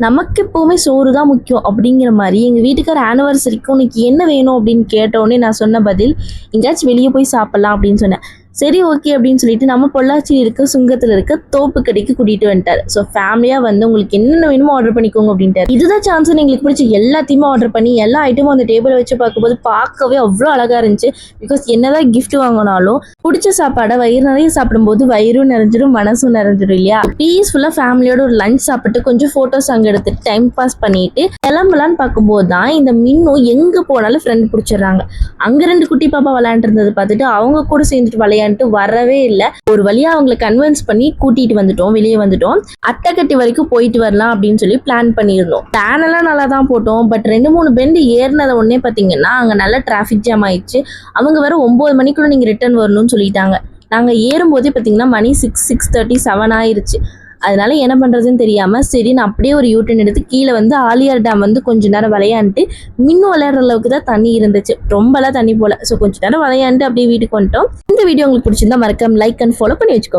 நமக்கு எப்பவுமே சோறு தான் முக்கியம் அப்படிங்கிற மாதிரி எங்கள் வீட்டுக்கார ஆனிவர்சரிக்கு உனக்கு என்ன வேணும் அப்படின்னு கேட்டோடனே நான் சொன்ன பதில், எங்கேயாச்சும் வெளியே போய் சாப்பிட்லாம் அப்படின்னு சொன்னேன். சரி ஓகே அப்படின்னு சொல்லிட்டு நம்ம பொள்ளாச்சியில் இருக்க சுங்கத்தில் இருக்க தோப்பு கடைக்கு கூட்டிகிட்டு வந்துட்டார். ஸோ ஃபேமிலியாக வந்து உங்களுக்கு என்னென்ன வேணுமோ ஆர்டர் பண்ணிக்கோங்க அப்படின்ட்டார். இதுதான் சான்ஸ்னு எங்களுக்கு பிடிச்ச எல்லாத்தையுமே ஆர்டர் பண்ணி எல்லா ஐட்டமும் அந்த டேபிளை வச்சு பார்க்கும்போது பார்க்கவே அவ்வளோ அழகாக இருந்துச்சு. பிகாஸ் என்னதான் கிஃப்ட் வாங்கினாலும் பிடிச்ச சாப்பாடை வயிறு நிறைய சாப்பிடும்போது வயிறும் நிறைஞ்சிடும் மனசும் நிறைஞ்சிடும் இல்லையா. பீஸ்ஃபுல்லாக ஃபேமிலியோட ஒரு லஞ்ச் சாப்பிட்டு கொஞ்சம் ஃபோட்டோஸ் அங்கே எடுத்துட்டு டைம் பாஸ் பண்ணிட்டு கிளம்பலான்னு பார்க்கும்போது தான் இந்த மின்னும் எங்கே போனாலும் ஃப்ரெண்ட் பிடிச்சிடுறாங்க. அங்கே 2 குட்டி பாப்பா விளையாண்டு இருந்தது பார்த்துட்டு அவங்க கூட சேர்ந்துட்டு விளையாண்டுட்டு வரவே இல்லை. ஒரு வழியா அவங்களை கன்வின்ஸ் பண்ணி கூட்டிட்டு வந்துட்டோம், வெளியே வந்துட்டோம். அட்டைக்கட்டி வரைக்கும் போயிட்டு வரலாம் அப்படின்னு சொல்லி பிளான் பண்ணியிருந்தோம். பிளான் எல்லாம் நல்லா தான் போட்டோம். பட் 2-3 பெண்டு ஏறினதை உடனே பார்த்தீங்கன்னா அங்கே நல்ல டிராஃபிக் ஜாம் ஆயிடுச்சு. அவங்க வேற 9 மணிக்குள்ள நீங்கள் ரிட்டர்ன் வரணும்னு சொல்லிட்டாங்க. நாங்கள் ஏறும்போதே பார்த்தீங்கன்னா மணி 6:30 7 ஆயிருச்சு. அதனால என்ன பண்ணுறதுன்னு தெரியாமல் சரி நான் அப்படியே ஒரு யூட்டன் எடுத்து கீழே வந்து ஆலியார் டேம் வந்து கொஞ்ச நேரம் விளையாண்டுட்டு மின்னும் விளையாடுற அளவுக்கு தான் தண்ணி இருந்துச்சு. ரொம்பலாம் தண்ணி போல. ஸோ கொஞ்ச நேரம் விளையாண்டு அப்படியே வீட்டுக்கு வந்துட்டோம். இந்த வீடியோ உங்களுக்கு பிடிச்சிருந்தா மறக்காம லைக் அண்ட் ஃபாலோ பண்ணி வச்சுக்கோங்க.